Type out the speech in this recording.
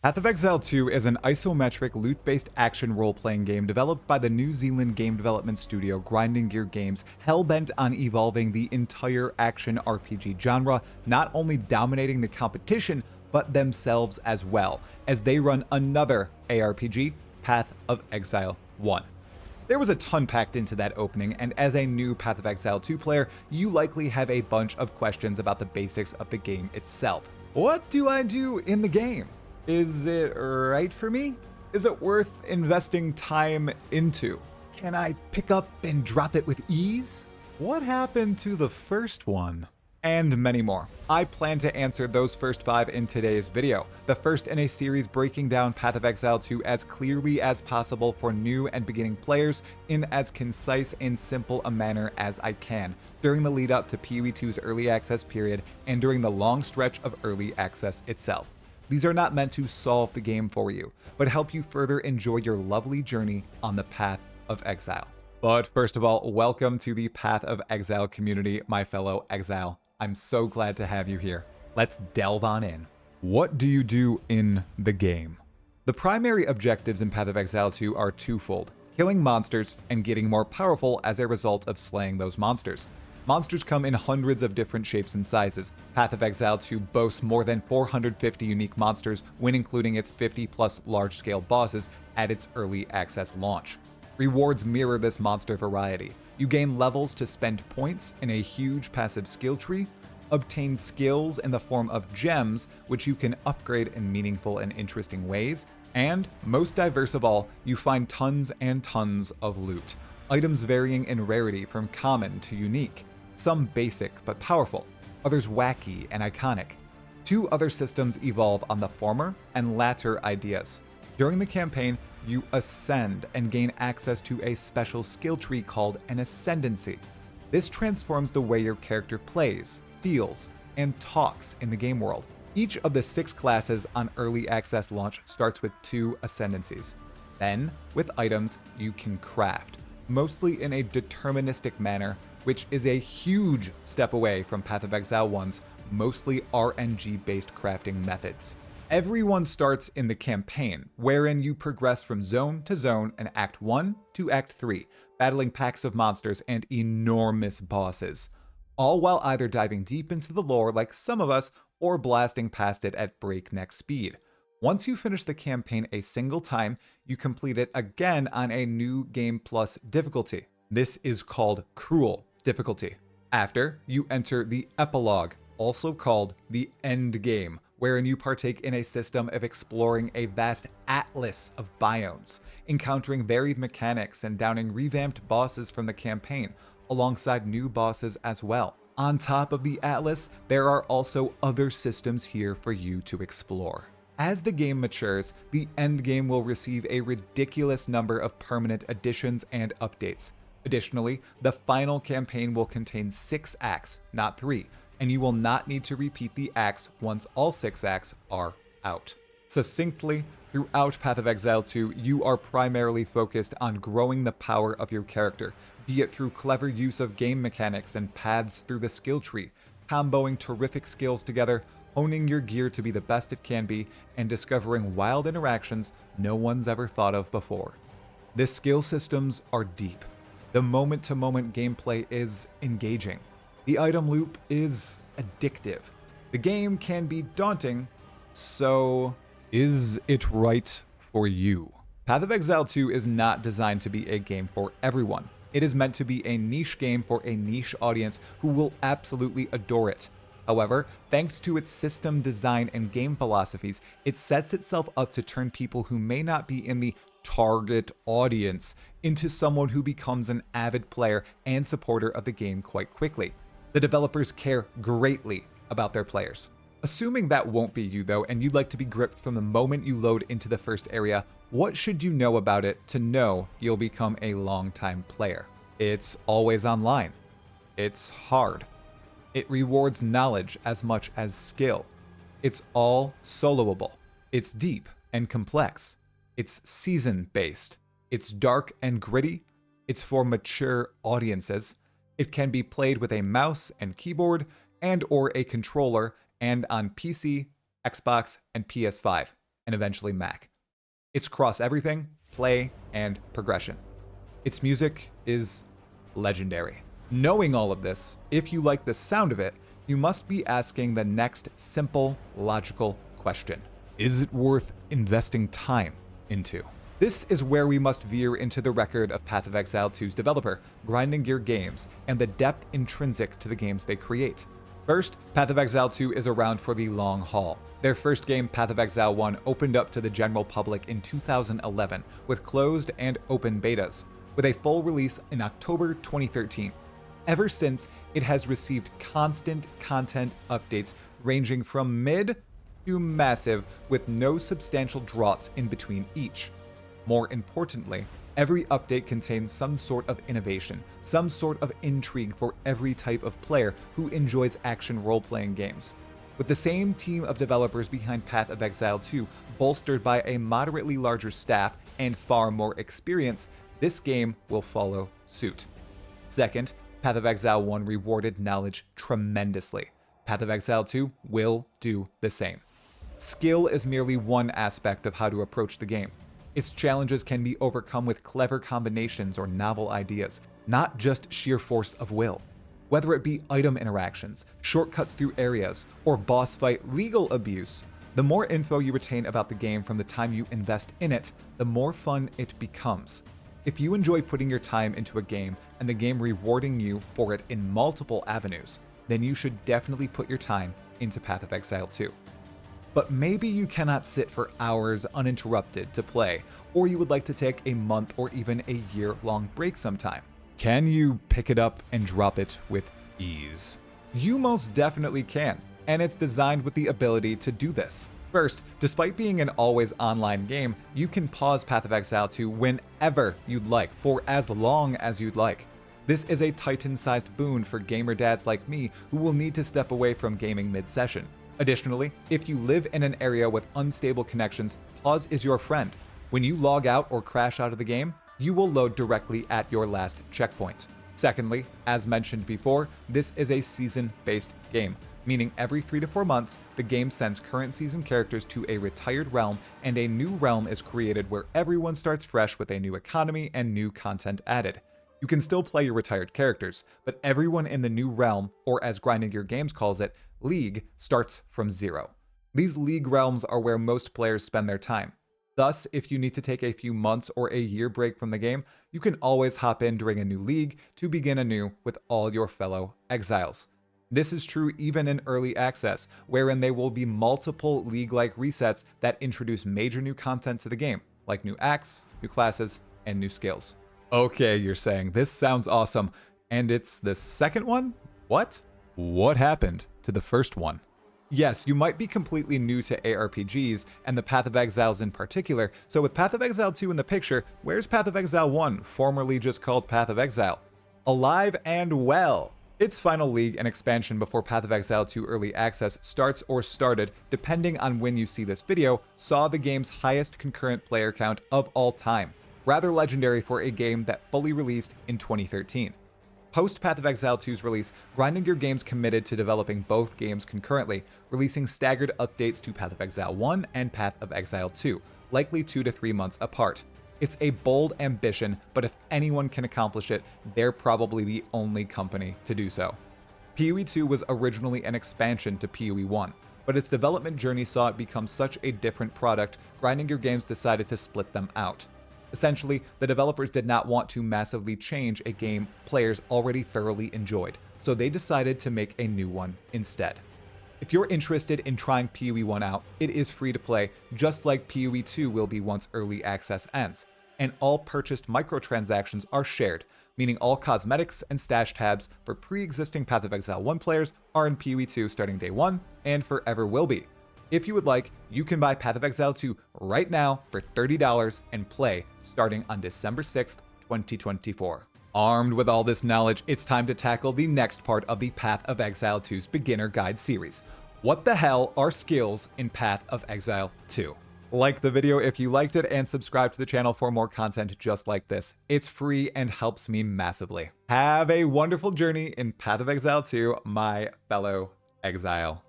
Path of Exile 2 is an isometric, loot-based action role-playing game developed by the New Zealand game development studio Grinding Gear Games, hell-bent on evolving the entire action RPG genre, not only dominating the competition, but themselves as well, as they run another ARPG, Path of Exile 1. There was a ton packed into that opening, and as a new Path of Exile 2 player, you likely have a bunch of questions about the basics of the game itself. What do I do in the game? Is it right for me? Is it worth investing time into? Can I pick up and drop it with ease? What happened to the first one? And many more. I plan to answer those first 5 in today's video, the first in a series breaking down Path of Exile 2 as clearly as possible for new and beginning players in as concise and simple a manner as I can, during the lead up to PoE2's early access period and during the long stretch of early access itself. These are not meant to solve the game for you, but help you further enjoy your lovely journey on the Path of Exile. But first of all, welcome to the Path of Exile community, my fellow exile. I'm so glad to have you here. Let's delve on in. What do you do in the game? The primary objectives in Path of Exile 2 are twofold: killing monsters and getting more powerful as a result of slaying those monsters. Monsters come in hundreds of different shapes and sizes. Path of Exile 2 boasts more than 450 unique monsters when including its 50 plus large-scale bosses at its early access launch. Rewards mirror this monster variety. You gain levels to spend points in a huge passive skill tree, obtain skills in the form of gems, which you can upgrade in meaningful and interesting ways, and, most diverse of all, you find tons and tons of loot. Items varying in rarity from common to unique. Some basic but powerful, others wacky and iconic. 2 other systems evolve on the former and latter ideas. During the campaign, you ascend and gain access to a special skill tree called an Ascendancy. This transforms the way your character plays, feels, and talks in the game world. Each of the 6 classes on early access launch starts with 2 Ascendancies. Then, with items, you can craft, mostly in a deterministic manner, which is a huge step away from Path of Exile 1's mostly RNG-based crafting methods. Everyone starts in the campaign, wherein you progress from zone to zone in Act 1 to Act 3, battling packs of monsters and enormous bosses, all while either diving deep into the lore like some of us, or blasting past it at breakneck speed. Once you finish the campaign a single time, you complete it again on a new Game Plus difficulty. This is called Cruel difficulty. After, you enter the Epilogue, also called the End Game, wherein you partake in a system of exploring a vast atlas of biomes, encountering varied mechanics and downing revamped bosses from the campaign, alongside new bosses as well. On top of the atlas, there are also other systems here for you to explore. As the game matures, the endgame will receive a ridiculous number of permanent additions and updates. Additionally, the final campaign will contain 6 acts, not 3, and you will not need to repeat the acts once all 6 acts are out. Succinctly, throughout Path of Exile 2, you are primarily focused on growing the power of your character, be it through clever use of game mechanics and paths through the skill tree, comboing terrific skills together, honing your gear to be the best it can be, and discovering wild interactions no one's ever thought of before. The skill systems are deep. The moment-to-moment gameplay is engaging. The item loop is addictive. The game can be daunting, so is it right for you? Path of Exile 2 is not designed to be a game for everyone. It is meant to be a niche game for a niche audience who will absolutely adore it. However, thanks to its system design and game philosophies, it sets itself up to turn people who may not be in the target audience into someone who becomes an avid player and supporter of the game quite quickly. The developers care greatly about their players. Assuming that won't be you though, and you'd like to be gripped from the moment you load into the first area, what should you know about it to know you'll become a long-time player? It's always online. It's hard. It rewards knowledge as much as skill. It's all soloable. It's deep and complex. It's season-based. It's dark and gritty. It's for mature audiences. It can be played with a mouse and keyboard and or a controller and on PC, Xbox, and PS5. and eventually Mac. It's cross everything, play, and progression. Its music is legendary. Knowing all of this, if you like the sound of it, you must be asking the next simple, logical question. Is it worth investing time into? This is where we must veer into the record of Path of Exile 2's developer, Grinding Gear Games, and the depth intrinsic to the games they create. First, Path of Exile 2 is around for the long haul. Their first game, Path of Exile 1, opened up to the general public in 2011 with closed and open betas, with a full release in October 2013. Ever since, it has received constant content updates ranging from mid to massive, with no substantial draughts in between each. More importantly, every update contains some sort of innovation, some sort of intrigue for every type of player who enjoys action role-playing games. With the same team of developers behind Path of Exile 2 bolstered by a moderately larger staff and far more experience, this game will follow suit. Second, Path of Exile 1 rewarded knowledge tremendously. Path of Exile 2 will do the same. Skill is merely one aspect of how to approach the game. Its challenges can be overcome with clever combinations or novel ideas, not just sheer force of will. Whether it be item interactions, shortcuts through areas, or boss fight legal abuse, the more info you retain about the game from the time you invest in it, the more fun it becomes. If you enjoy putting your time into a game and the game rewarding you for it in multiple avenues, then you should definitely put your time into Path of Exile 2. But maybe you cannot sit for hours uninterrupted to play, or you would like to take a month or even a year-long break sometime. Can you pick it up and drop it with ease? You most definitely can, and it's designed with the ability to do this. First, despite being an always online game, you can pause Path of Exile 2 whenever you'd like, for as long as you'd like. This is a Titan-sized boon for gamer dads like me who will need to step away from gaming mid-session. Additionally, if you live in an area with unstable connections, pause is your friend. When you log out or crash out of the game, you will load directly at your last checkpoint. Secondly, as mentioned before, this is a season-based game, meaning every 3 to 4 months, the game sends current season characters to a retired realm, and a new realm is created where everyone starts fresh with a new economy and new content added. You can still play your retired characters, but everyone in the new realm, or as Grinding Gear Games calls it, League, starts from zero. These League realms are where most players spend their time. Thus, if you need to take a few months or a year break from the game, you can always hop in during a new league to begin anew with all your fellow exiles. This is true even in early access, wherein there will be multiple League-like resets that introduce major new content to the game, like new acts, new classes, and new skills. Okay, you're saying, this sounds awesome, and it's the second one? What? What happened to the first one? Yes, you might be completely new to ARPGs, and the Path of Exiles in particular, so with Path of Exile 2 in the picture, where's Path of Exile 1, formerly just called Path of Exile? Alive and well! Its final league and expansion before Path of Exile 2 Early Access starts or started, depending on when you see this video, saw the game's highest concurrent player count of all time. Rather legendary for a game that fully released in 2013. Post Path of Exile 2's release, Grinding Gear Games committed to developing both games concurrently, releasing staggered updates to Path of Exile 1 and Path of Exile 2, likely 2 to 3 months apart. It's a bold ambition, but if anyone can accomplish it, they're probably the only company to do so. PoE2 was originally an expansion to PoE1, but its development journey saw it become such a different product, Grinding Gear Games decided to split them out. Essentially, the developers did not want to massively change a game players already thoroughly enjoyed, so they decided to make a new one instead. If you're interested in trying PoE1 out, it is free to play, just like PoE2 will be once early access ends, and all purchased microtransactions are shared, meaning all cosmetics and stash tabs for pre-existing Path of Exile 1 players are in PoE2 starting day 1 and forever will be. If you would like, you can buy Path of Exile 2 right now for $30 and play starting on December 6th, 2024. Armed with all this knowledge, it's time to tackle the next part of the Path of Exile 2's beginner guide series. What the hell are skills in Path of Exile 2? Like the video if you liked it and subscribe to the channel for more content just like this. It's free and helps me massively. Have a wonderful journey in Path of Exile 2, my fellow exile.